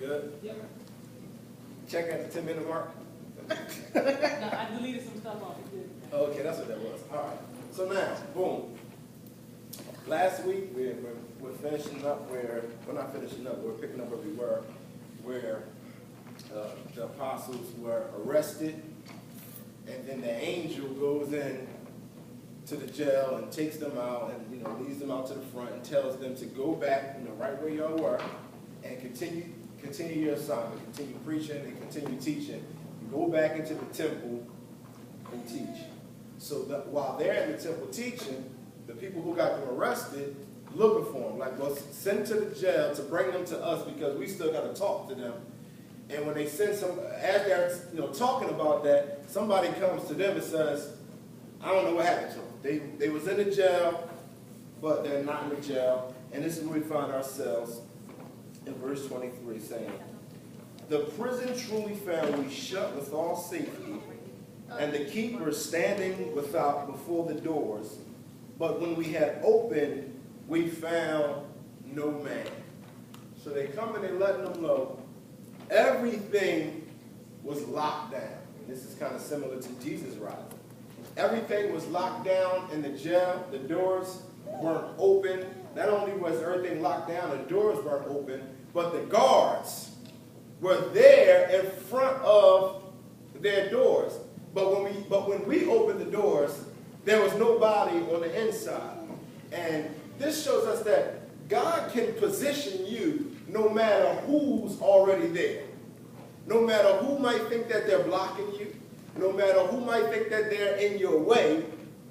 Good? Yep. Check at the 10-minute mark. No, I deleted some stuff off. It did. Okay, that's what that was. All right. So now, boom. Last week, we're finishing up where, we're not finishing up, we're picking up where we were, where the apostles were arrested, and then the angel goes in to the jail and takes them out and, leads them out to the front and tells them to go back, right where y'all were, and continue your assignment, continue preaching and continue teaching. Go back into the temple and teach. So that while they're in the temple teaching, the people who got them arrested looking for them, like, well, send to the jail to bring them to us because we still got to talk to them. And when they send some, as they're talking about that, somebody comes to them and says, I don't know what happened to them. They was in the jail, but they're not in the jail. And this is where we find ourselves in verse 23 saying, the prison truly found we shut with all safety, and the keepers standing without before the doors. But when we had opened, we found no man. So they come and they letting them know everything was locked down. And this is kind of similar to Jesus' rising. Everything was locked down in the jail. The doors weren't open. Not only was everything locked down, the doors weren't open, but the guards were there in front of their doors. But when we opened the doors, there was nobody on the inside. And this shows us that God can position you no matter who's already there. No matter who might think that they're blocking you, no matter who might think that they're in your way,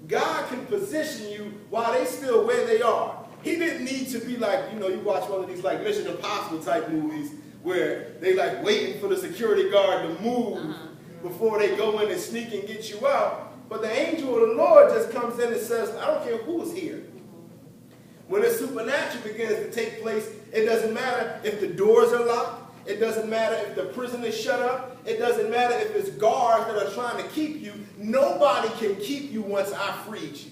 God can position you while they still where they are. He didn't need to be like, you watch one of these like Mission Impossible type movies where they like waiting for the security guard to move before they go in and sneak and get you out. But the angel of the Lord just comes in and says, I don't care who's here. When the supernatural begins to take place, it doesn't matter if the doors are locked. It doesn't matter if the prison is shut up. It doesn't matter if it's guards that are trying to keep you. Nobody can keep you once I freed you.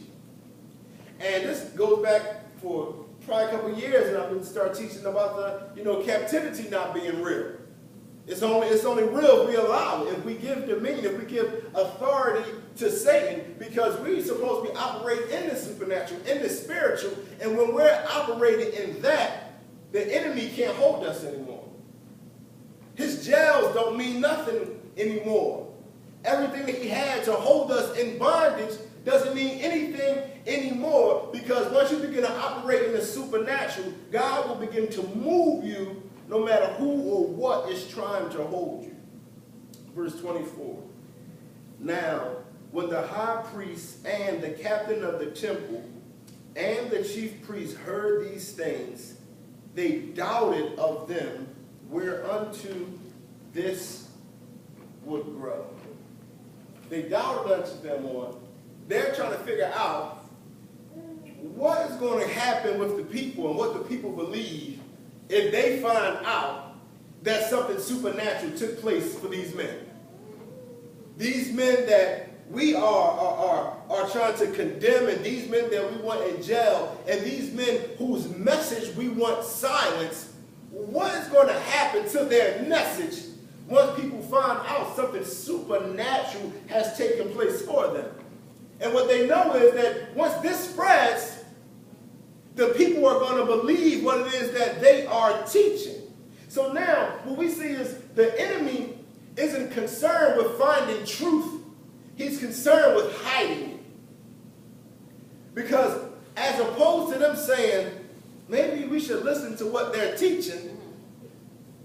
And this goes back for probably a couple of years, and I'm going to start teaching about the, captivity not being real. It's only real if we allow it, if we give dominion, if we give authority to Satan, because we're supposed to be operating in the supernatural, in the spiritual, and when we're operating in that, the enemy can't hold us anymore. His jails don't mean nothing anymore. Everything that he had to hold us in bondage doesn't mean anything anymore, because once you begin to operate in the supernatural, God will begin to move you no matter who or what is trying to hold you. Verse 24. Now, when the high priest and the captain of the temple and the chief priest heard these things, they doubted of them whereunto this would grow. They doubted unto them on. They're trying to figure out what is going to happen with the people and what the people believe if they find out that something supernatural took place for these men. These men that we are trying to condemn, and these men that we want in jail, and these men whose message we want silenced. What is going to happen to their message once people find out something supernatural has taken place for them? And what they know is that once this spreads, the people are going to believe what it is that they are teaching. So now what we see is the enemy isn't concerned with finding truth. He's concerned with hiding it. Because as opposed to them saying, maybe we should listen to what they're teaching,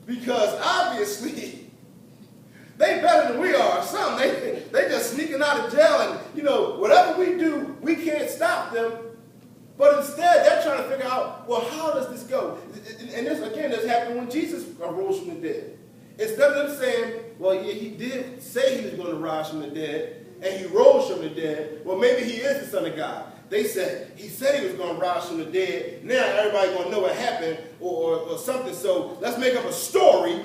because obviously they better than we are. Some they just sneaking out of jail, and whatever we do, we can't stop them. But instead, they're trying to figure out, well, how does this go? And this happened when Jesus arose from the dead. Instead of them saying, well, yeah, he did say he was going to rise from the dead, and he rose from the dead. Well, maybe he is the Son of God. They said, he said he was going to rise from the dead. Now everybody's going to know what happened or something. So let's make up a story.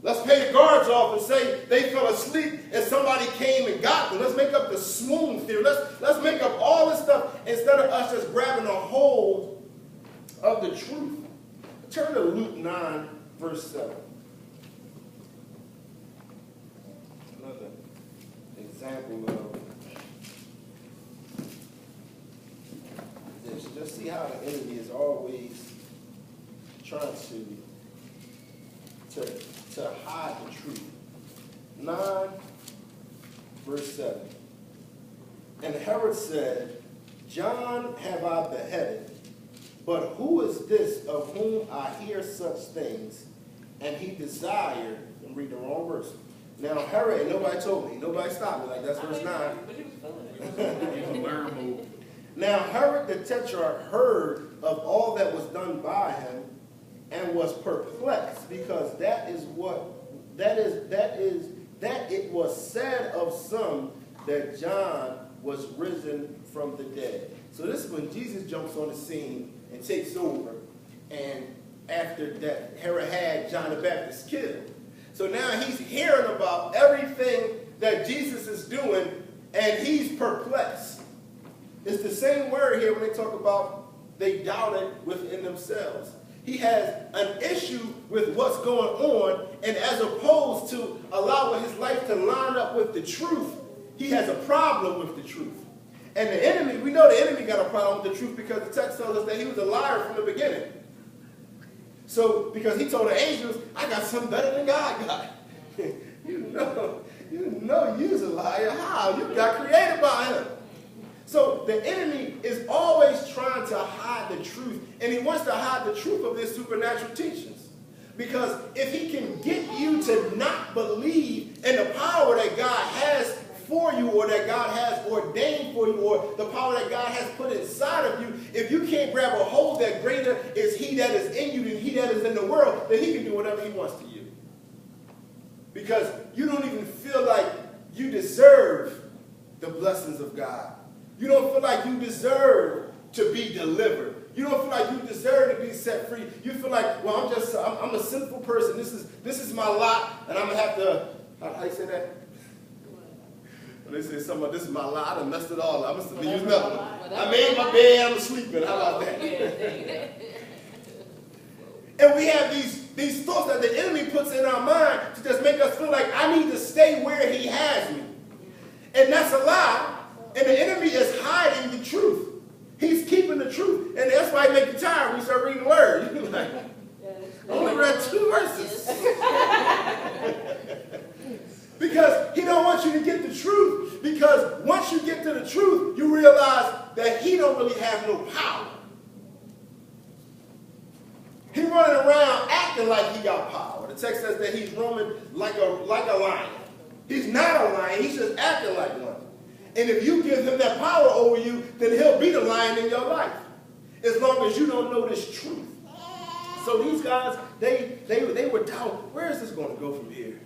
Let's pay the guards off and say they fell asleep and somebody came and got them. Let's make up the swoon theory. Let's make up all this stuff instead of us just grabbing a hold of the truth. Turn to Luke 9, verse 7. Another example of this. Just see how the enemy is always trying to hide the truth. 9, verse 7. And Herod said, John have I beheaded, but who is this of whom I hear such things? And he desired, I'm reading the wrong verse. Now Herod, and nobody told me, nobody stopped me, like that's verse 9. But he was feeling it. Now Herod the Tetrarch heard of all that was done by him, and was perplexed, because that it was said of some that John was risen from the dead. So this is when Jesus jumps on the scene and takes over, and after that Herod had John the Baptist killed. So now he's hearing about everything that Jesus is doing, and he's perplexed. It's the same word here when they talk about they doubted within themselves. He has an issue with what's going on, and as opposed to allowing his life to line up with the truth, he has a problem with the truth. And the enemy, we know the enemy got a problem with the truth because the text tells us that he was a liar from the beginning. So, because he told the angels, I got something better than God got. you know you was a liar. How? You got created by him. So the enemy is always trying to hide the truth, and he wants to hide the truth of his supernatural teachings. Because if he can get you to not believe in the power that God has for you, or that God has ordained for you, or the power that God has put inside of you, if you can't grab a hold that greater is he that is in you than he that is in the world, then he can do whatever he wants to you. Because you don't even feel like you deserve the blessings of God. You don't feel like you deserve to be delivered. You don't feel like you deserve to be set free. You feel like, well, I'm a sinful person. This is my lot, and I'm gonna have to. How you say that? When they say something, this is my lot. I done messed it all up. I'm gonna use another one. I made my bed. I'm sleeping. How about that? And we have these thoughts that the enemy puts in our mind to just make us feel like I need to stay where he has me, and that's a lie. And the enemy is hiding the truth. He's keeping the truth. And that's why he makes you tired when you start reading the word. You're like, I only read 2 verses. Because he don't want you to get the truth. Because once you get to the truth, you realize that he don't really have no power. He's running around acting like he got power. The text says that he's roaming like a lion. He's not a lion. He's just acting like one. And if you give him that power over you, then he'll be the lion in your life, as long as you don't know this truth. So these guys, they were doubting, where is this going to go from here?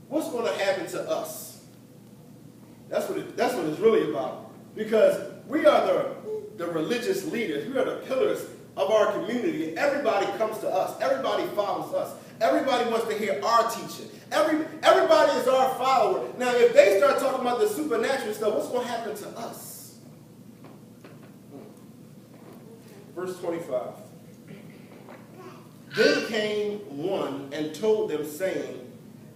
What's going to happen to us? That's what it's really about. Because we are the religious leaders. We are the pillars of our community. Everybody comes to us. Everybody follows us. Everybody wants to hear our teaching. Everybody is our follower. Now, if they start talking about the supernatural stuff, what's going to happen to us? Verse 25. Then came one and told them, saying,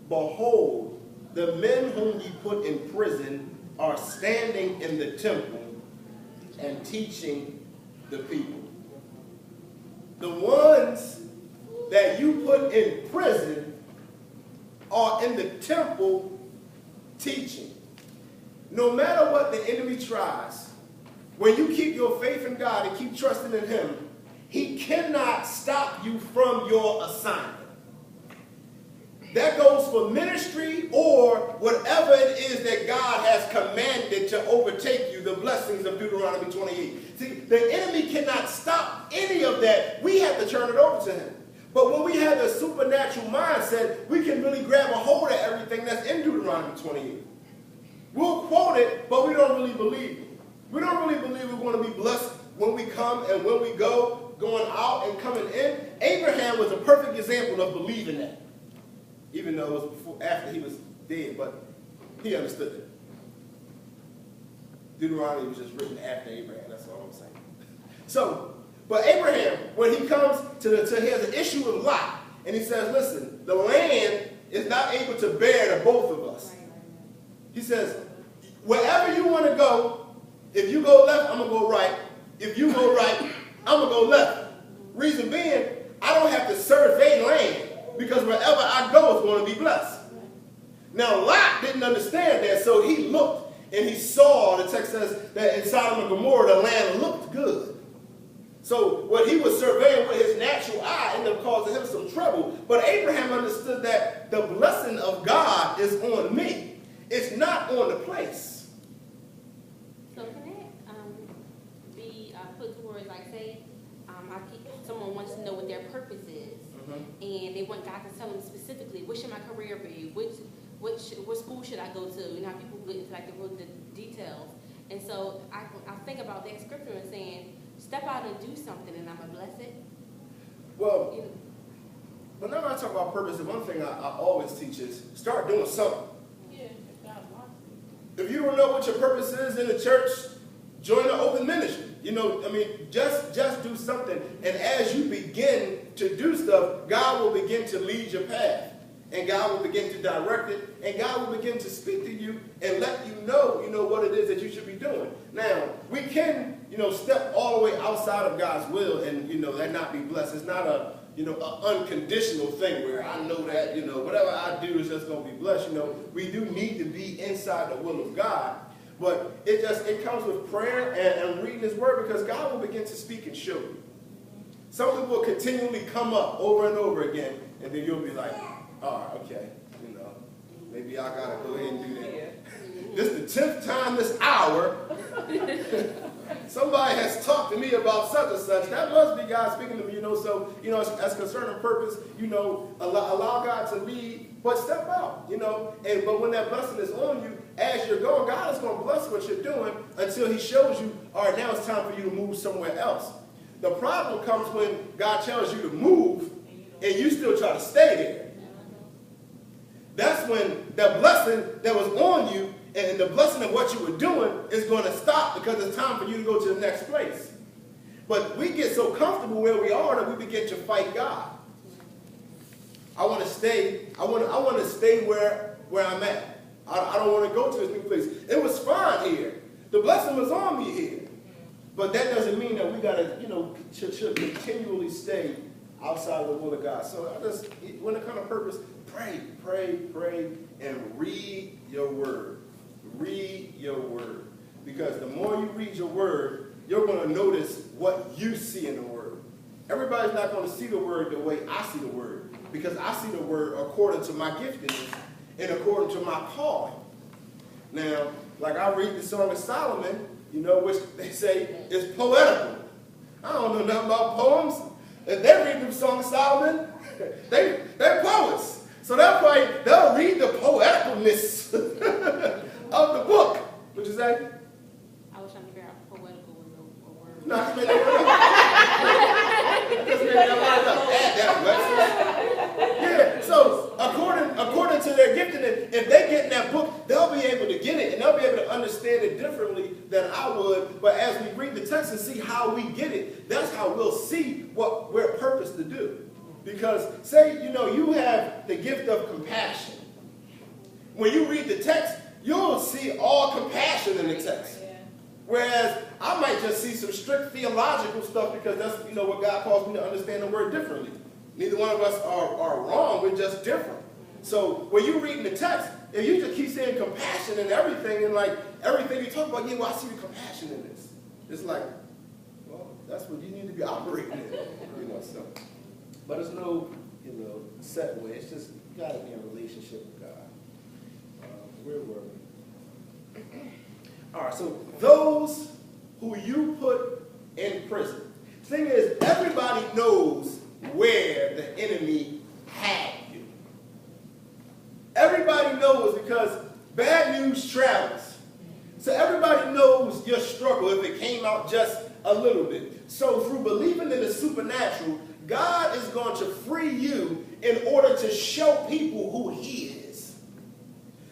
Behold, the men whom ye put in prison are standing in the temple and teaching the people. The ones that you put in prison are in the temple teaching. No matter what the enemy tries, when you keep your faith in God and keep trusting in him, he cannot stop you from your assignment. That goes for ministry or whatever it is that God has commanded to overtake you, the blessings of Deuteronomy 28. See, the enemy cannot stop any of that. We have to turn it over to him. But when we have the supernatural mindset, we can really grab a hold of everything that's in Deuteronomy 28. We'll quote it, but we don't really believe it. We don't really believe we're going to be blessed when we come and when we go, going out and coming in. Abraham was a perfect example of believing that. Even though it was after he was dead, but he understood it. Deuteronomy was just written after Abraham, that's all I'm saying. So, but Abraham, when he comes he has an issue with Lot, and he says, listen, the land is not able to bear the both of us. He says, wherever you want to go, if you go left, I'm going to go right. If you go right, I'm going to go left. Reason being, I don't have to survey land because wherever I go is going to be blessed. Now, Lot didn't understand that, so he looked and he saw, the text says that in Sodom and Gomorrah, the land looked good. So what he was surveying with his natural eye ended up causing him some trouble. But Abraham understood that the blessing of God is on me. It's not on the place. So can that be put towards, like, say, someone wants to know what their purpose is, and they want God to tell them specifically, what should my career be? What school should I go to? You know how people get into like the details. And so I think about that scripture and saying, step out and do something, and I'm going to bless it. Well, whenever I talk about purpose, the one thing I always teach is start doing something. Yeah, if God wants If you don't know what your purpose is in the church, join an open ministry. You know, I mean, just do something. And as you begin to do stuff, God will begin to lead your path. And God will begin to direct it. And God will begin to speak to you and let you know, what it is that you should be doing. Now, we can, step all the way outside of God's will and, that not be blessed. It's not a, an unconditional thing where I know that, whatever I do is just going to be blessed. We do need to be inside the will of God. But it comes with prayer and reading his word, because God will begin to speak and show you. Something will continually come up over and over again, and then you'll be like, all right, okay, maybe I got to go ahead and do that. This is the 10th time this hour somebody has talked to me about such and such. That must be God speaking to me, So, as concerning purpose, allow God to lead, but step out, But when that blessing is on you, as you're going, God is going to bless what you're doing until he shows you, all right, now it's time for you to move somewhere else. The problem comes when God tells you to move and you still try to stay there. That's when the blessing that was on you and the blessing of what you were doing is going to stop, because it's time for you to go to the next place. But we get so comfortable where we are that we begin to fight God. I want to stay. I want to stay where I'm at. I don't want to go to this new place. It was fine here. The blessing was on me here. But that doesn't mean that we got to, should continually stay outside of the will of God. So when it comes to purpose, pray, and read your word. Read your word. Because the more you read your word, you're going to notice what you see in the word. Everybody's not going to see the word the way I see the word, because I see the word according to my giftedness and according to my calling. Now, like I read the Song of Solomon, which they say is poetical. I don't know nothing about poems. If they read the Song of Solomon, they're poets. So they'll read the poeticalness of the book. What'd you say? I was trying to figure out poetical was a word. No, I just made that word up. I just made that word up. Add that, Alexis. Yeah, so according to their giftedness, if they get in that book, they'll be able to get it, and they'll be able to understand it differently than I would. But as we read the text and see how we get it, that's how we'll see what we're purposed to do. Because say, you have the gift of compassion. When you read the text, you'll see all compassion in the text. Whereas I might just see some strict theological stuff, because that's, what God calls me to understand the word differently. Neither one of us are wrong, we're just different. So when you read in the text, if you just keep saying compassion and everything, and like everything you talk about, I see the compassion in this. It's like, well, that's what you need to be operating in, so. But it's no, set way. It's just, you got to be in a relationship with God. Where were we? All right, so those who you put in prison. The thing is, everybody knows where the enemy had you. Everybody knows, because bad news travels. So everybody knows your struggle if it came out just a little bit. So through believing in the supernatural, God is going to free you in order to show people who he is.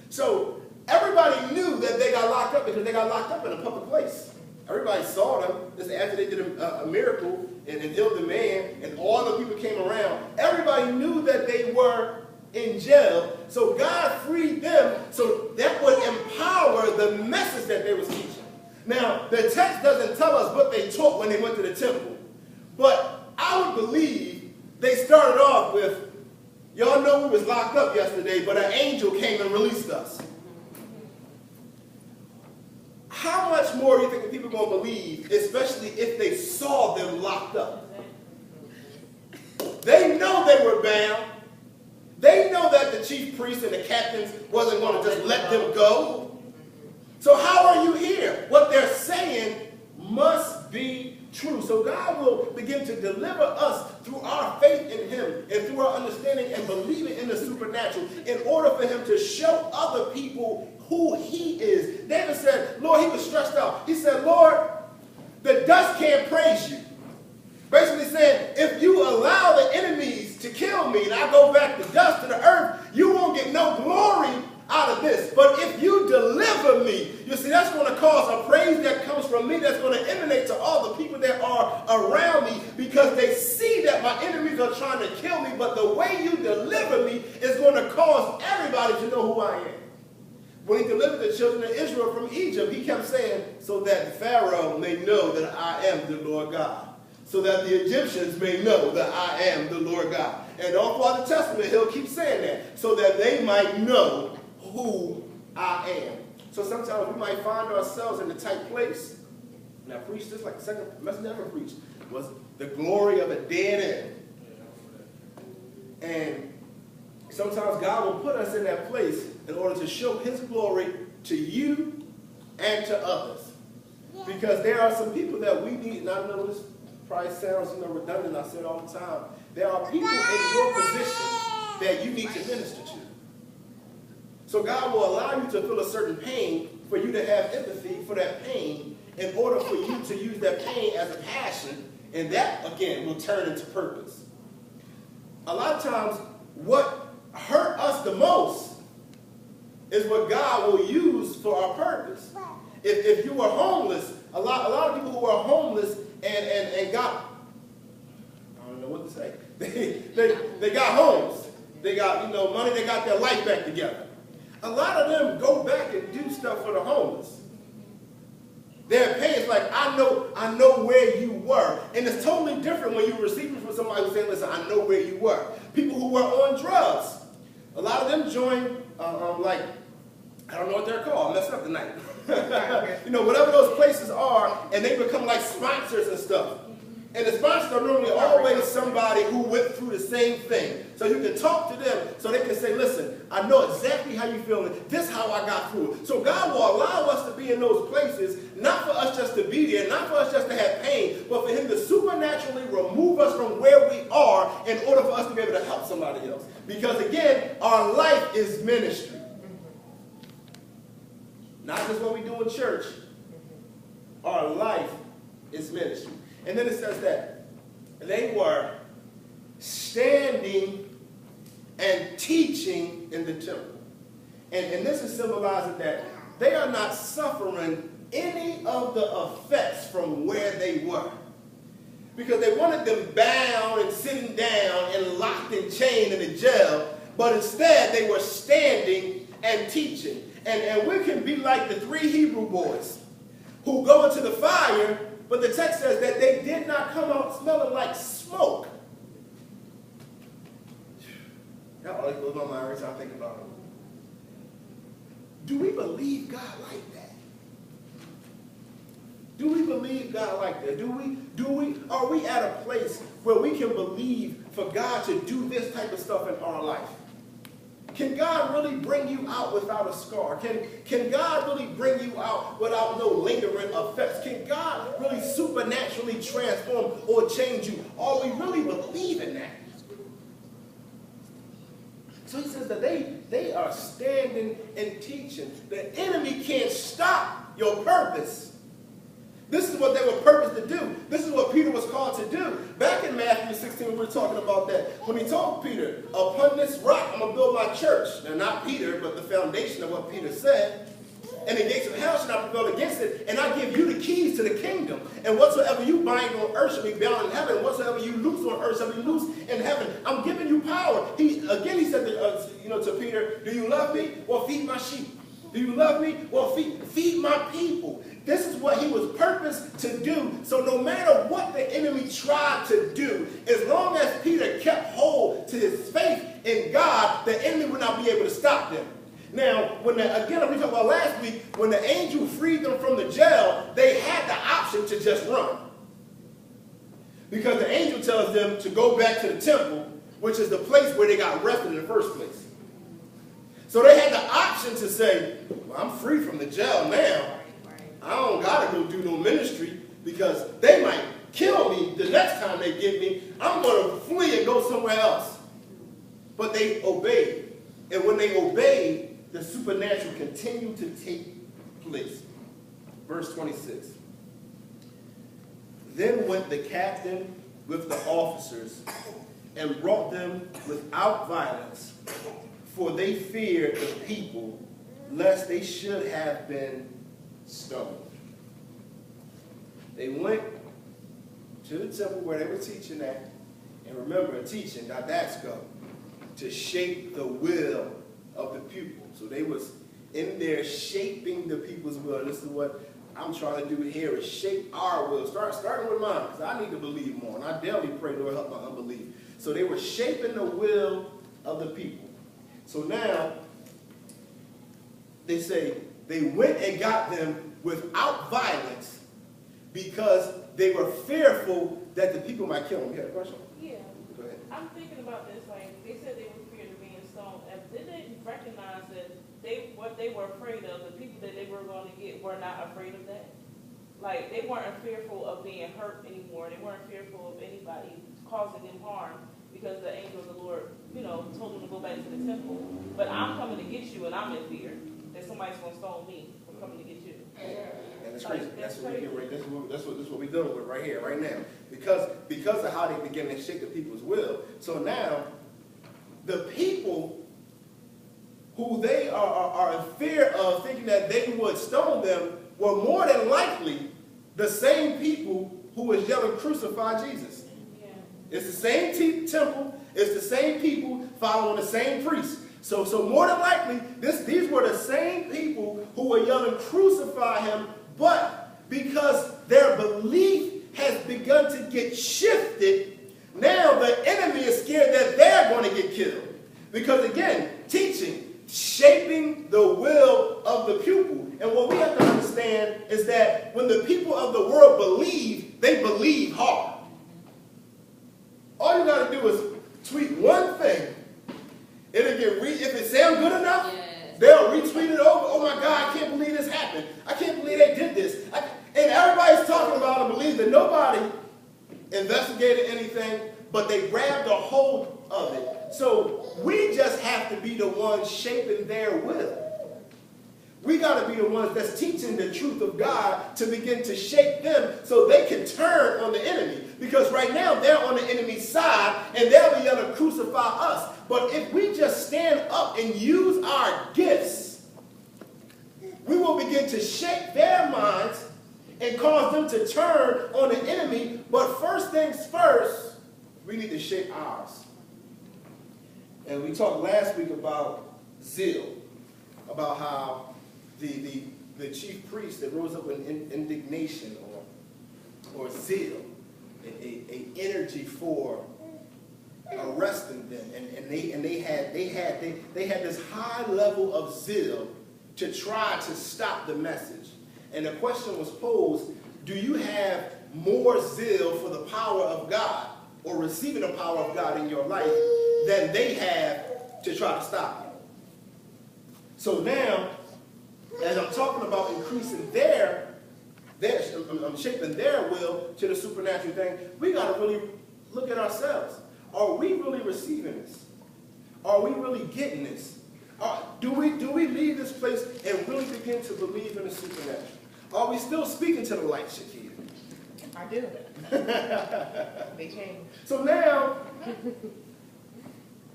So everybody knew that they got locked up, because they got locked up in a public place. Everybody saw them. Just after they did a miracle and healed the man, and all the people came around. Everybody knew that were in jail. So God freed them so that would empower the message that they was teaching. Now, the text doesn't tell us what they taught when they went to the temple. But I would believe they started off with, y'all know we was locked up yesterday, but an angel came and released us. How much more do you think people are going to believe, especially if they saw them locked up? They know they were bound. They know that the chief priests and the captains wasn't going to just let them go. So how are you here? What they're saying must be true. So God will begin to deliver us through our faith in him and through our understanding and believing in the supernatural in order for him to show other people who he is. David said, Lord, he was stressed out. He said, Lord, the dust can't praise you. Basically saying, if you allow the enemies to kill me and I go back to dust to the earth, you won't get no glory out of this. But if you deliver me, you see, that's going to cause a praise that comes from me that's going to emanate to all the people that are around me because they see that my enemies are trying to kill me, but the way you deliver me is going to cause everybody to know who I am. When he delivered the children of Israel from Egypt, he kept saying, so that Pharaoh may know that I am the Lord God. So that the Egyptians may know that I am the Lord God. And all throughout the Testament, he'll keep saying that. So that they might know who I am. So sometimes we might find ourselves in a tight place. And I preached this like the second message I ever preached. Was the glory of a dead end. And sometimes God will put us in that place in order to show his glory to you and to others. Because there are some people that we need, and I know this probably sounds redundant, I say it all the time. There are people in your position that you need to minister to. So God will allow you to feel a certain pain for you to have empathy for that pain in order for you to use that pain as a passion, and that, again, will turn into purpose. A lot of times, what hurt us the most is what God will use for our purpose. If you are homeless, a lot of people who are homeless and got, I don't know what to say, they got homes, they got money, they got their life back together. A lot of them go back and do stuff for the homeless. Their pain is like, I know where you were. And it's totally different when you're receiving from somebody who's saying, listen, I know where you were. People who were on drugs, a lot of them join, like, I don't know what they're called, I messed up tonight. Whatever those places are, and they become like sponsors and stuff. And the sponsors are normally always somebody who went through the same thing. So you can talk to them so they can say, listen, I know exactly how you're feeling. This is how I got through it. So God will allow us to be in those places, not for us just to be there, not for us just to have pain, but for him to supernaturally remove us from where we are in order for us to be able to help somebody else. Because again, our life is ministry. Not just what we do in church. Our life is ministry. And then it says that they were standing and teaching in the temple. And this is symbolizing that they are not suffering any of the effects from where they were. Because they wanted them bound and sitting down and locked and chained in a jail, but instead they were standing and teaching. And we can be like the 3 Hebrew boys who go into the fire, but the text says that they did not come out smelling like smoke. That always blows my mind every time I think about it. Do we believe God like that? Do we believe God like that? Are we at a place where we can believe for God to do this type of stuff in our life? Can God really bring you out without a scar? Can God really bring you out without no lingering effects? Can God really supernaturally transform or change you? Are we really believe in that? So he says that they are standing and teaching. The enemy can't stop your purpose. This is what they were purposed to do. This is what Peter was called to do. Back in Matthew 16, we were talking about that. When he told Peter, upon this rock, I'm going to build my church. Now, not Peter, but the foundation of what Peter said. And the gates of hell shall not prevail against it. And I give you the keys to the kingdom. And whatsoever you bind on earth shall be bound in heaven. And whatsoever you loose on earth shall be loose in heaven. I'm giving you power. again he said to Peter, do you love me? Well, feed my sheep. Do you love me? Well, feed my people. This is what he was purposed to do. So no matter what the enemy tried to do, as long as Peter kept hold to his faith in God, the enemy would not be able to stop them. Now, again, we talked about last week, when the angel freed them from the jail, they had the option to just run. Because the angel tells them to go back to the temple, which is the place where they got arrested in the first place. So they had the option to say, well, I'm free from the jail now. I don't got to go do no ministry because they might kill me the next time they get me. I'm going to flee and go somewhere else. But they obeyed. And when they obeyed, the supernatural continued to take place. Verse 26. Then went the captain with the officers and brought them without violence, for they feared the people, lest they should have been stoned. They went to the temple where they were teaching at, and remember, teaching, didasco, to shape the will of the pupil. So they was in there shaping the people's will. This is what I'm trying to do here, is shape our will. Starting with mine, because I need to believe more, and I daily pray, Lord, help my unbelief. So they were shaping the will of the people. So now, they say, they went and got them without violence because they were fearful that the people might kill them. You had a question? Yeah. Go ahead. I'm thinking about this, like, they said they were feared of being stoned. And did they recognize that what they were afraid of, the people that they were going to get, were not afraid of that? Like, they weren't fearful of being hurt anymore. They weren't fearful of anybody causing them harm because the angel of the Lord, told them to go back to the temple. But I'm coming to get you, and I'm in fear that somebody's going to stone me from coming to get you. And it's crazy. That's what we get right. That's what we're dealing with right here, right now. Because of how they begin to shape the people's will. So now, the people who they are in fear of, thinking that they would stone them, were more than likely the same people who was yelling, "Crucify Jesus." Yeah. It's the same temple. It's the same people following the same priests. So more than likely, these were the same people who were yelling, "Crucify him," but because their belief has begun to get shifted, now the enemy is scared that they're going to get killed. Because again, teaching, shaping the will of the pupil. And what we have to understand is that when the people of the world believe, they believe hard. All you got to do is tweet one thing. It'll get if it sounds good enough, yes, they'll retweet it over. Oh my God, I can't believe this happened. I can't believe they did this. And everybody's talking about it and believe that nobody investigated anything, but they grabbed a hold of it. So we just have to be the ones shaping their will. We got to be the ones that's teaching the truth of God to begin to shape them so they can turn on the enemy. Because right now they're on the enemy's side and they'll be able to crucify us. But if we just stand up and use our gifts, we will begin to shape their minds and cause them to turn on the enemy. But first things first, we need to shape ours. And we talked last week about zeal, about how the chief priest that rose up in indignation or zeal, a energy for arresting them, and they had this high level of zeal to try to stop the message. And the question was posed: do you have more zeal for the power of God or receiving the power of God in your life than they have to try to stop you? So now, as I'm talking about increasing I'm shaping their will to the supernatural thing, we got to really look at ourselves. Are we really receiving this? Are we really getting this? Do we leave this place and really begin to believe in the supernatural? Are we still speaking to the light, Shakira? I do. They change. So now,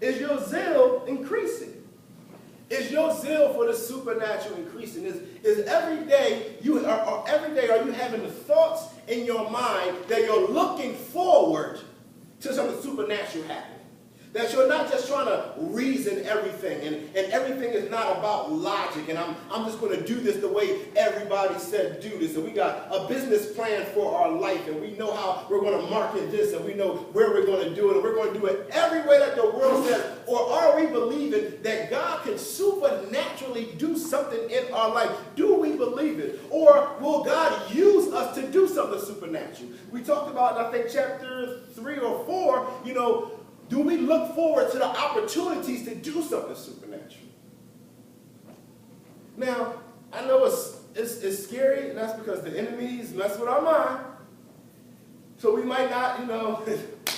is your zeal increasing? Is your zeal for the supernatural increasing? Is every day are you having the thoughts in your mind that you're looking forward to something supernatural happening? That you're not just trying to reason everything, and everything is not about logic, and I'm just going to do this the way everybody said do this, and we got a business plan for our life, and we know how we're going to market this, and we know where we're going to do it, and we're going to do it every way that the world says. Or are we believing that God can supernaturally do something in our life? Do we believe it? Or will God use us to do something supernatural? We talked about, I think, chapter 3 or 4, do we look forward to the opportunities to do something supernatural? Now, I know it's scary, and that's because the enemies mess with our mind. So we might not,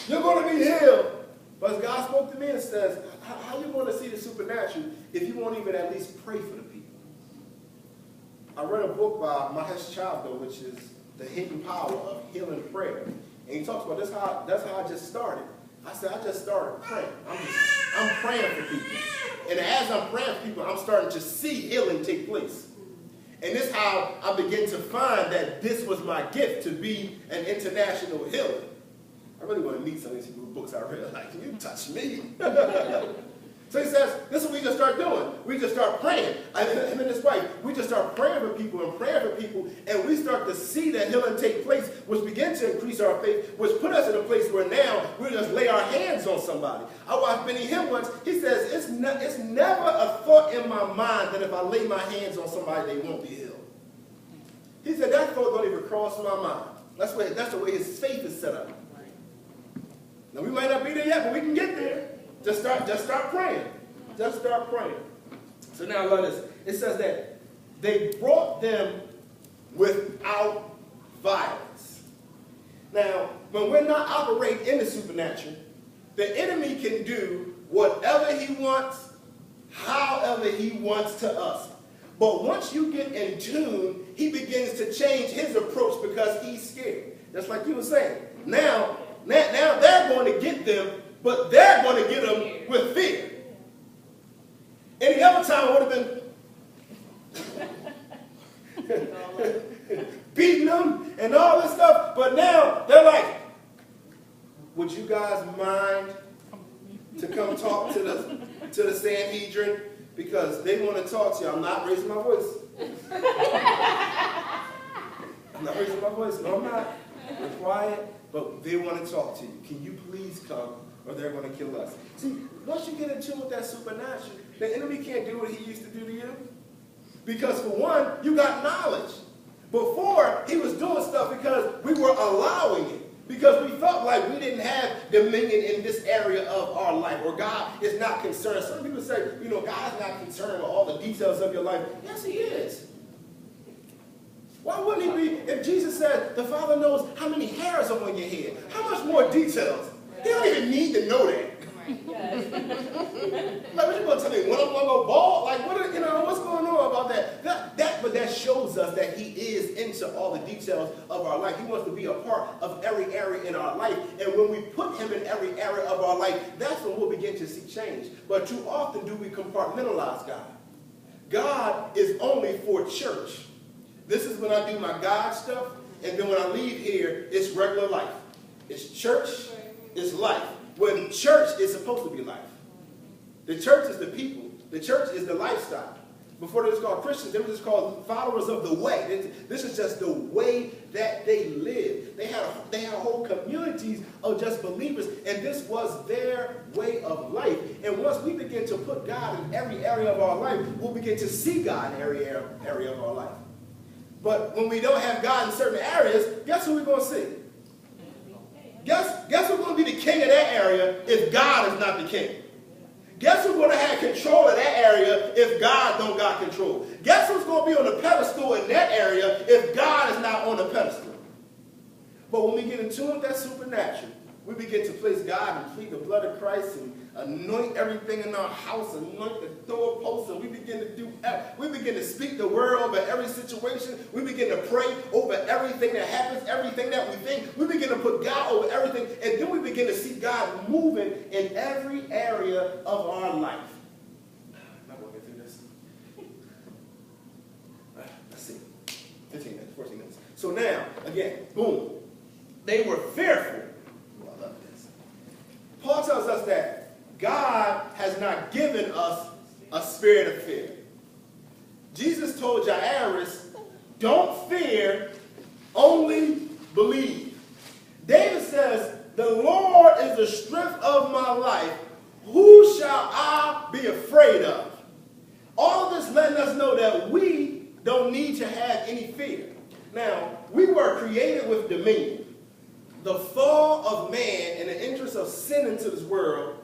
you're going to be healed. But God spoke to me and says, how are you going to see the supernatural if you won't even at least pray for the people? I read a book by Mahesh Chavda, which is The Hidden Power of Healing Prayer. And he talks about that's how I just started. I said, I just started praying. I'm praying for people. And as I'm praying for people, I'm starting to see healing take place. And this is how I began to find that this was my gift, to be an international healer. I really want to meet some of these books I read. Like, you touch me. So he says, this is what we just start doing. We just start praying. Him and his wife, we just start praying for people, and we start to see that healing take place, which begins to increase our faith, which put us in a place where now we just lay our hands on somebody. I watched Benny Hinn once. He says, it's never a thought in my mind that if I lay my hands on somebody, they won't be healed. He said, that thought don't even cross my mind. That's the way his faith is set up. Now, we might not be there yet, but we can get there. Just start praying. Just start praying. So now, look at this. It says that they brought them without violence. Now, when we're not operating in the supernatural, the enemy can do whatever he wants, however he wants to us. But once you get in tune, he begins to change his approach because he's scared. Just like you were saying. Now they're going to get them, but they're going to get them with fear. Any other time would have been beating them and all this stuff, but now they're like, would you guys mind to come talk to the Sanhedrin? Because they want to talk to you. I'm not raising my voice. I'm not raising my voice. No, I'm not. We're quiet. But they want to talk to you. Can you please come, or they're going to kill us? See, once you get in tune with that supernatural, the enemy can't do what he used to do to you. Because for one, you got knowledge. Before, he was doing stuff because we were allowing it. Because we felt like we didn't have dominion in this area of our life, or God is not concerned. Some people say, God's not concerned with all the details of your life. Yes, he is. Why wouldn't he be? If Jesus said, the Father knows how many hairs are on your head, how much more details? He don't even need to know that. Yes. Like, what you going to tell me? When I'm going to go bald? Like, what's going on about that? But that shows us that he is into all the details of our life. He wants to be a part of every area in our life. And when we put him in every area of our life, that's when we'll begin to see change. But too often do we compartmentalize God. God is only for church. This is when I do my God stuff, and then when I leave here, it's regular life. It's church, it's life. When church is supposed to be life. The church is the people. The church is the lifestyle. Before they was called Christians, they were just called followers of the way. This is just the way that they lived. They had whole communities of just believers, and this was their way of life. And once we begin to put God in every area of our life, we'll begin to see God in every area of our life. But when we don't have God in certain areas, guess who we're going to see? Guess who's going to be the king of that area if God is not the king? Guess who's going to have control of that area if God don't got control? Guess who's going to be on the pedestal in that area if God is not on the pedestal? But when we get in tune with that supernatural, we begin to place God and plead the blood of Christ and anoint everything in our house, anoint the doorposts, and we begin to speak the word over every situation. We begin to pray over everything that happens, everything that we think. We begin to put God over everything, and then we begin to see God moving in every area of our life. I'm not going to get through this. Let's see. 15 minutes, 14 minutes. So now, again, boom. They were fearful. Oh, I love this. Paul tells us that God has not given us a spirit of fear. Jesus told Jairus, don't fear, only believe. David says, the Lord is the strength of my life. Who shall I be afraid of? All of this letting us know that we don't need to have any fear. Now, we were created with dominion. The fall of man and the entrance of sin into this world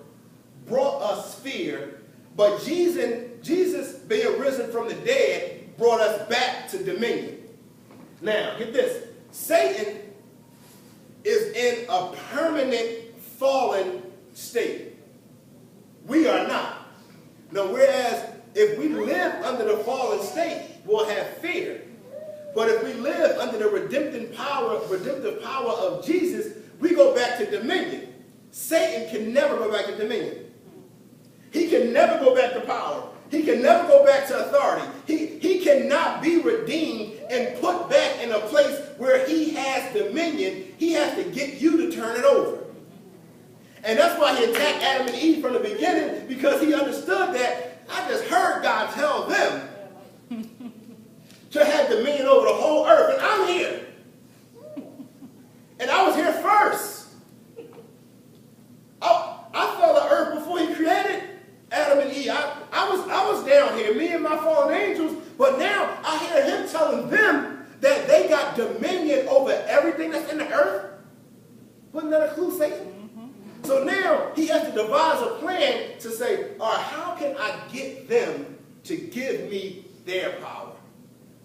brought us fear, but Jesus being risen from the dead brought us back to dominion. Now, get this. Satan is in a permanent fallen state. We are not. Now, whereas if we live under the fallen state, we'll have fear. But if we live under the redemptive power of Jesus, we go back to dominion. Satan can never go back to dominion. He can never go back to power. He can never go back to authority. He cannot be redeemed and put back in a place where he has dominion. He has to get you to turn it over. And that's why he attacked Adam and Eve from the beginning, because he understood that I just heard God tell them to have dominion over the whole earth, and I'm here. And I was here first. I fell to earth before he created Adam and Eve. I was down here, me and my fallen angels, but now I hear him telling them that they got dominion over everything that's in the earth. Wasn't that a clue, Satan? So now he has to devise a plan to say, all right, how can I get them to give me their power?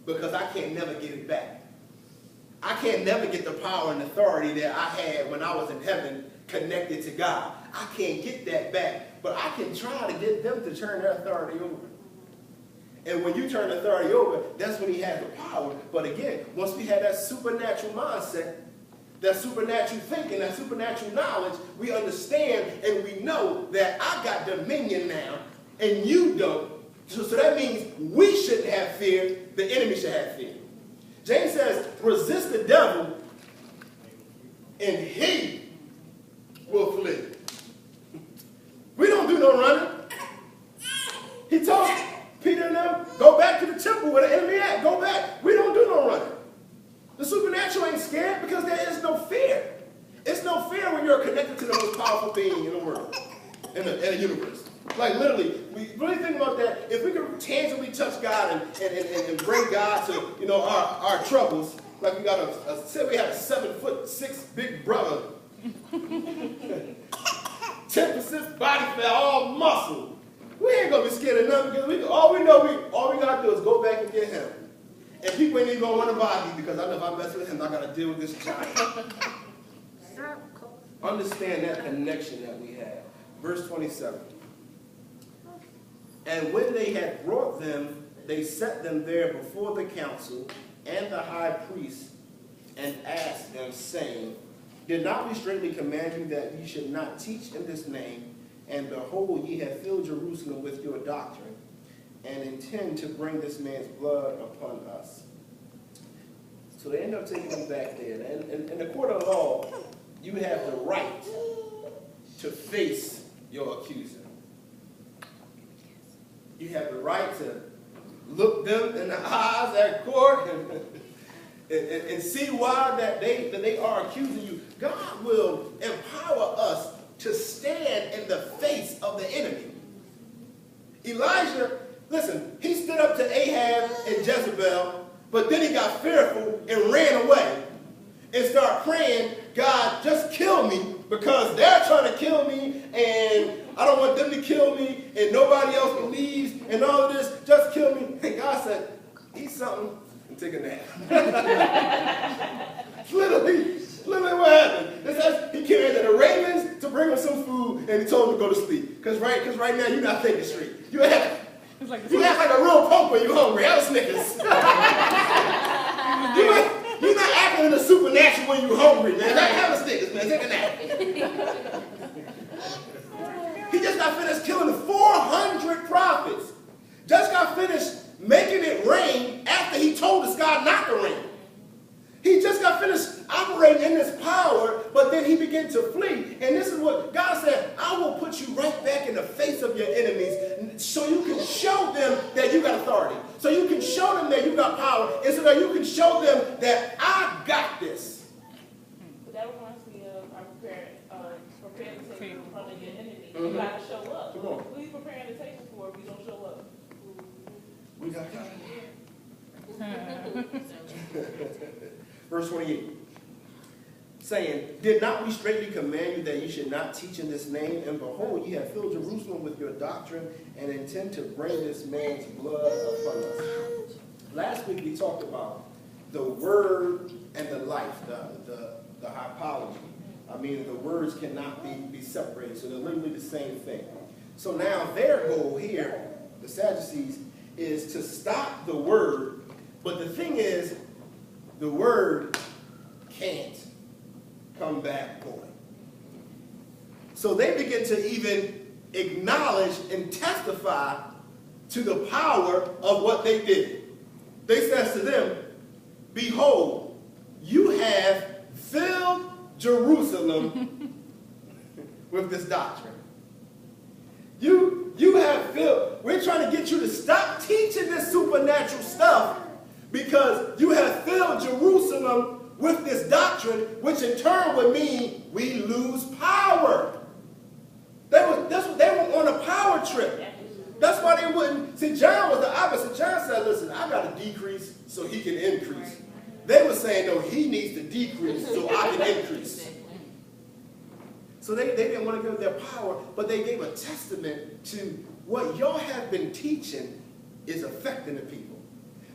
Because I can't never get it back. I can't never get the power and authority that I had when I was in heaven connected to God. I can't get that back. But I can try to get them to turn their authority over. And when you turn authority over, that's when he has the power. But again, once we have that supernatural mindset, that supernatural thinking, that supernatural knowledge, we understand and we know that I got dominion now and you don't. So that means we shouldn't have fear, the enemy should have fear. James says, resist the devil and he will flee. We don't do no running. He told Peter and them, go back to the temple where the enemy at. Go back. We don't do no running. The supernatural ain't scared because there is no fear. It's no fear when you're connected to the most powerful being in the world, in the universe. Like literally, we really think about that. If we could tangibly touch God and bring God to our troubles, like we got say we had a 7'6" big brother, 10% body fat, all muscle. We ain't gonna be scared of nothing because all we gotta do is go back and get him. And people ain't even gonna want to bother me because I know if I mess with him, I gotta deal with this giant. Understand that connection that we have. Verse 27. And when they had brought them, they set them there before the council and the high priest, and asked them, saying, did not we strictly command you that ye should not teach in this name? And behold, ye have filled Jerusalem with your doctrine, and intend to bring this man's blood upon us. So they end up taking him back there. And in the court of law, you have the right to face your accuser. You have the right to look them in the eyes at court and see why that they are accusing you. God will empower us to stand in the face of the enemy. Elijah, listen, he stood up to Ahab and Jezebel, but then he got fearful and ran away and started praying, God, just kill me because they're trying to kill me and I don't want them to kill me and nobody else believes and all of this, just kill me. And God said, eat something and take a nap. literally what happened. It says he came into the ravens to bring him some food and he told him to go to sleep. Because right now you're not thinking straight. You act like a real punk when you're hungry. Have a Snickers. You're not acting in the supernatural when you're hungry, man. Have a Snickers, man. Take a nap. He just got finished killing 400 prophets. Just got finished making it rain after he told the sky not to rain. He just got finished operating in this power, but then he began to flee. And this is what God said, I will put you right back in the face of your enemies so you can show them that you got authority. So you can show them that you got power, and so that you can show them that I got this. But that reminds me of I'm preparing the table in front of your enemy. You gotta show up. Come on. What are you preparing the table for if you don't show up? We got Verse 28, saying, did not we straightly command you that you should not teach in this name? And behold, ye have filled Jerusalem with your doctrine and intend to bring this man's blood upon us. Last week we talked about the word and the life, the hypology. I mean, the words cannot be separated, so they're literally the same thing. So now their goal here, the Sadducees, is to stop the word, but the thing is, the word can't come back void. So they begin to even acknowledge and testify to the power of what they did. They says to them, behold, you have filled Jerusalem with this doctrine. You have filled, we're trying to get you to stop teaching this supernatural stuff because you have filled Jerusalem with this doctrine, which in turn would mean we lose power. They were on a power trip. That's why they wouldn't. See, John was the opposite. John said, listen, I got to decrease so he can increase. They were saying, no, he needs to decrease so I can increase. So they didn't want to give their power, but they gave a testament to what y'all have been teaching is affecting the people.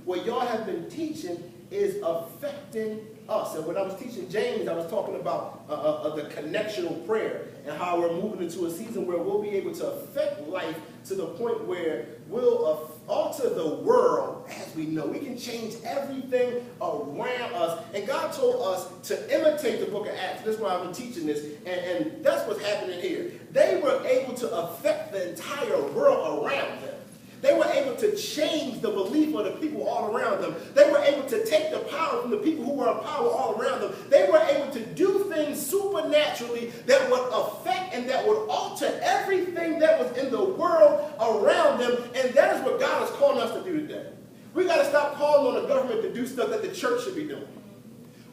What y'all have been teaching is affecting us. And when I was teaching James, I was talking about the connectional prayer and how we're moving into a season where we'll be able to affect life to the point where we'll alter the world as we know. We can change everything around us. And God told us to imitate the book of Acts. That's why I've been teaching this. And that's what's happening here. They were able to affect the entire world around them. They were able to change the belief of the people all around them. They were able to take the power from the people who were in power all around them. They were able to do things supernaturally that would affect and that would alter everything that was in the world around them. And that is what God is calling us to do today. We got to stop calling on the government to do stuff that the church should be doing.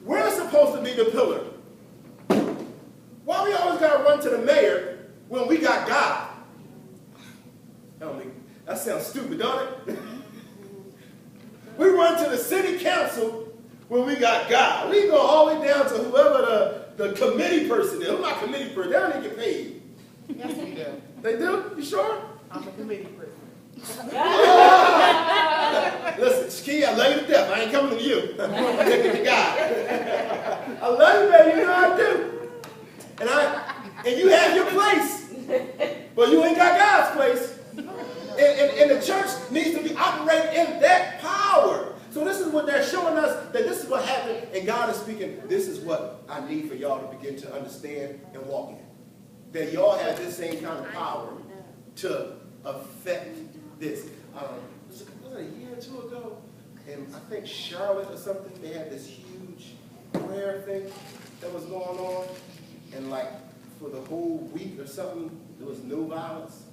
We're supposed to be the pillar. Why we always got to run to the mayor when we got God? That sounds stupid, don't it? We run to the city council when we got God. We go all the way down to whoever the committee person is. Who's my committee person? They don't even get paid. Yes, we do. They do? You sure? I'm a committee person. Listen, Shakee, I love you to death. I ain't coming to you. I'm taking to God. I love you, baby. You know I do. And you have your place. But you ain't got God's place. And the church needs to be operating in that power. So this is what they're showing us, that this is what happened, and God is speaking, this is what I need for y'all to begin to understand and walk in. That y'all have this same kind of power to affect this. Was it a year or two ago? And I think Charlotte or something, they had this huge prayer thing that was going on. And like for the whole week or something, there was no violence.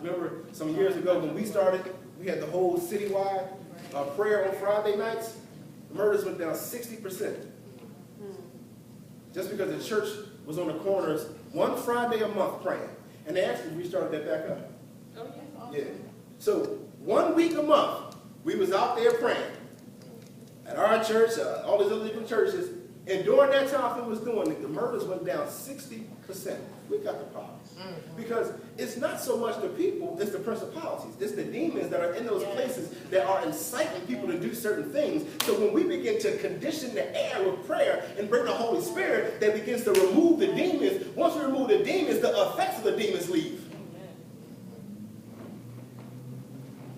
Remember some years ago when we started, we had the whole citywide prayer on Friday nights. The murders went down 60%. Just because the church was on the corners one Friday a month praying. And they actually restarted that back up. Oh, yes, awesome. Yeah. So 1 week a month, we was out there praying. At our church, all these other different churches. And during that time it was doing it, the murders went down 60%. We got the power. Because it's not so much the people, it's the principalities. It's the demons that are in those places that are inciting people to do certain things. So when we begin to condition the air with prayer and bring the Holy Spirit that begins to remove the demons, once we remove the demons, the effects of the demons leave.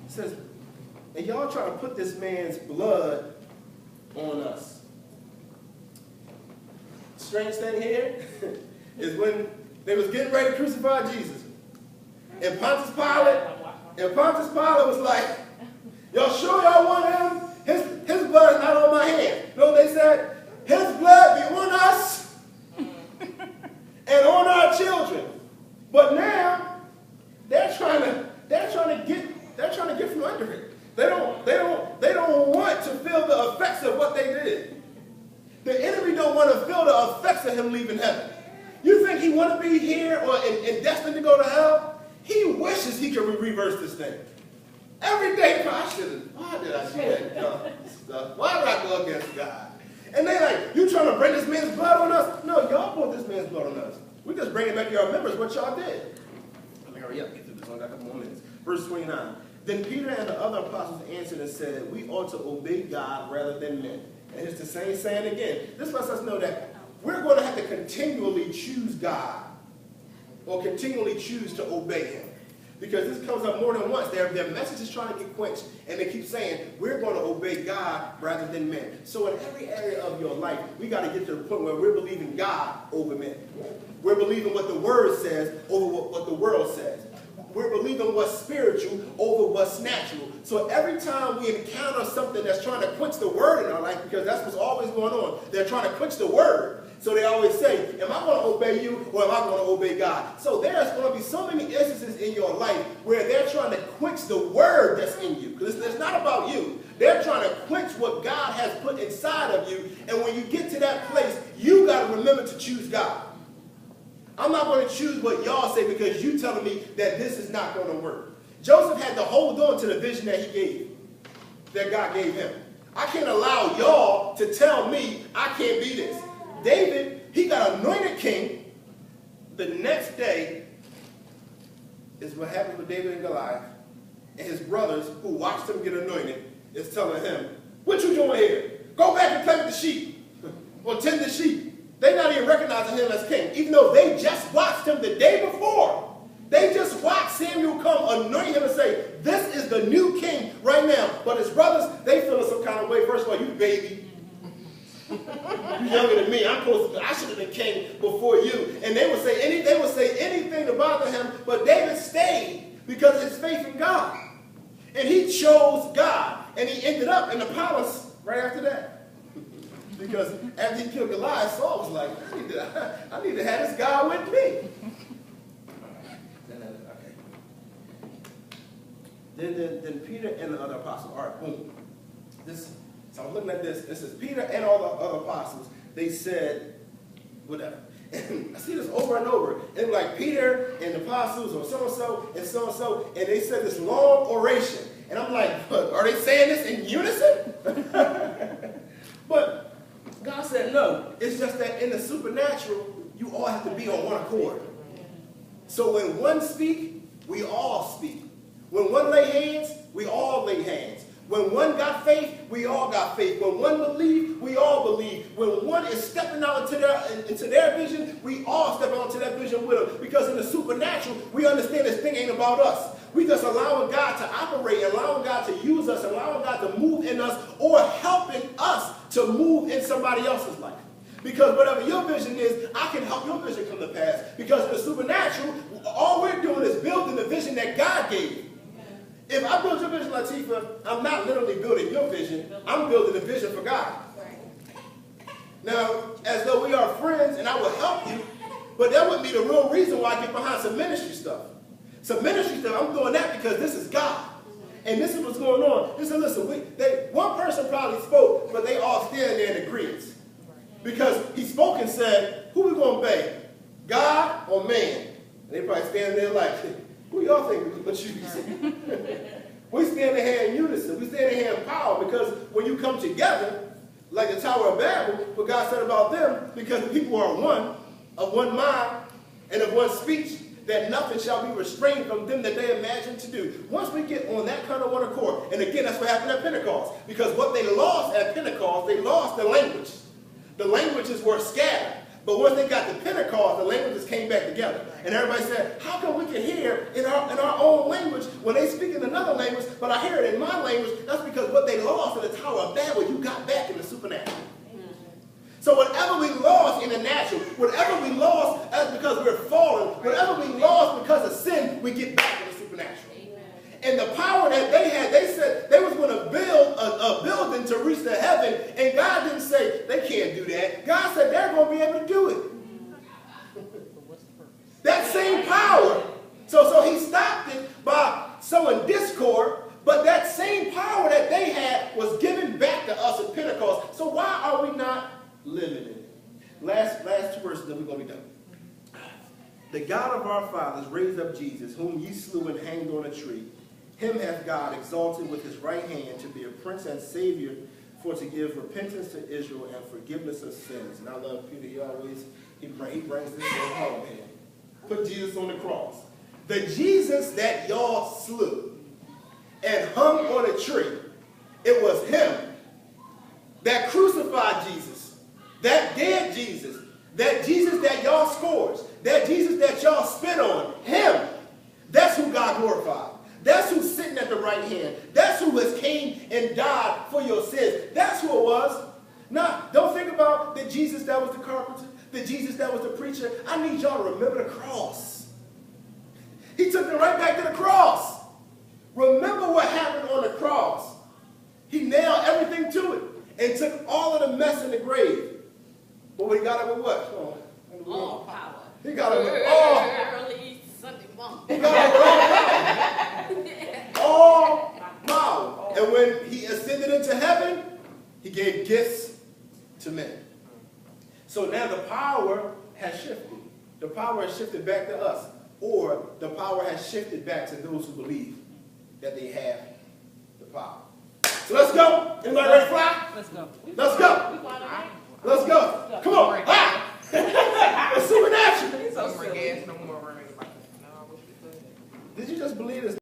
It says, and y'all trying to put this man's blood on us. Strange thing here is when they was getting ready to crucify Jesus. And Pontius Pilate was like, y'all sure y'all want him? His blood is not on my hands. No, they said, his blood be on us and on our children. But now they're trying to get from under it. They don't want to feel the effects of what they did. The enemy don't want to feel the effects of him leaving heaven. You think he want to be here or and destined to go to hell? He wishes he could reverse this thing. Every day, why did I do that dumb stuff? Why did I go against God? And they like, you trying to bring this man's blood on us? No, y'all put this man's blood on us. We just bring it back to your remembrance what y'all did. Let me hurry up, get through this one, I got a couple more minutes. Verse 29. Then Peter and the other apostles answered and said, we ought to obey God rather than men. And it's the same saying again. This lets us know that we're going to have to continually choose God or continually choose to obey him. Because this comes up more than once. Their message is trying to get quenched, and they keep saying, we're going to obey God rather than men. So in every area of your life, we got to get to the point where we're believing God over men. We're believing what the Word says over what the world says. We're believing what's spiritual over what's natural. So every time we encounter something that's trying to quench the Word in our life, because that's what's always going on, they're trying to quench the Word. So they always say, am I going to obey you or am I going to obey God? So there's going to be so many instances in your life where they're trying to quench the Word that's in you. Because it's not about you. They're trying to quench what God has put inside of you. And when you get to that place, you got to remember to choose God. I'm not going to choose what y'all say because you telling me that this is not going to work. Joseph had to hold on to the vision that he gave, that God gave him. I can't allow y'all to tell me I can't be this. David, he got anointed king. The next day is what happened with David and Goliath. And his brothers, who watched him get anointed, is telling him, what you doing here? Go back and play with the sheep. Or tend the sheep. They're not even recognizing him as king, even though they just watched him the day before. They just watched Samuel come, anoint him, and say, this is the new king right now. But his brothers, they feel some kind of way. First of all, you baby. You're younger than me. I should have been king before you. And they would say anything to bother him, but David stayed because of his faith in God. And he chose God. And he ended up in the palace right after that. Because after he killed Goliath, Saul was like, I need to have this God with me. Okay. Then Peter and the other apostles. All right, boom. So I'm looking at this. This is Peter and all the other apostles. They said, whatever. And I see this over and over. And like Peter and the apostles or so-and-so and so-and-so. And they said this long oration. And I'm like, are they saying this in unison? But God said no. It's just that in the supernatural, you all have to be on one accord. So when one speak, we all speak. When one lay hands, we all lay hands. When one got faith, we all got faith. When one believed, we all believe. When one is stepping out into their vision, we all step out into that vision with them. Because in the supernatural, we understand this thing ain't about us. We just allowing God to operate, allowing God to use us, allowing God to move in us, or helping us to move in somebody else's life. Because whatever your vision is, I can help your vision come to pass. Because in the supernatural, all we're doing is building the vision that God gave you. If I build your vision, Latifah, I'm not literally building your vision. I'm building a vision for God. Now, as though we are friends and I will help you, but that wouldn't be the real reason why I get behind some ministry stuff. Some ministry stuff, I'm doing that because this is God. And this is what's going on. Listen, one person probably spoke, but they all stand there in agreement. Because he spoke and said, who we going to obey? God or man? And they probably stand there like, who y'all think what you see? We stand here in unison. We stand here in power because when you come together, like the Tower of Babel, what God said about them, because the people are one, of one mind, and of one speech, that nothing shall be restrained from them that they imagine to do. Once we get on that kind of one accord, and again, that's what happened at Pentecost. Because what they lost at Pentecost, they lost the language. The languages were scattered. But once they got to Pentecost, the languages came back together. And everybody said, how come we can hear in our own language when they speak in another language, but I hear it in my language? That's because what they lost in the Tower of Babel, you got back in the supernatural. So whatever we lost in the natural, whatever we lost, that's because we're fallen. Whatever we lost because of sin, we get back in the supernatural. And the power that they had, they said they was going to build a building something to reach to heaven, and God didn't say they can't do that. God said they're going to be able to do it. That same power. So he stopped it by sowing discord, but that same power that they had was given back to us at Pentecost. So why are we not living in it? Last two verses, then we're going to be done. The God of our fathers raised up Jesus, whom ye slew and hanged on a tree. Him hath God exalted with his right hand to be a prince and savior, for to give repentance to Israel and forgiveness of sins. And I love Peter. He brings this home here. Put Jesus on the cross. The Jesus that y'all slew and hung on a tree, it was him that crucified Jesus, that dead Jesus, that Jesus that y'all scourged, that Jesus that y'all spit on, him. That's who God glorified. That's who's sitting at the right hand. That's who has came and died for your sins. That's who it was. Now, don't think about the Jesus that was the carpenter, the Jesus that was the preacher. I need y'all to remember the cross. He took them right back to the cross. Remember what happened on the cross. He nailed everything to it and took all of the mess in the grave. But he got it with what? All power. He got it with all. Early Sunday morning. He got it with all power. And when he ascended into heaven, he gave gifts to men. So now the power has shifted. The power has shifted back to us. Or the power has shifted back to those who believe that they have the power. So let's go. Anybody ready to fly? Let's go. Let's go. Let's go. Come on. Ah! It's supernatural. No more gas, no more running. No, I wish we could. Did you just believe this?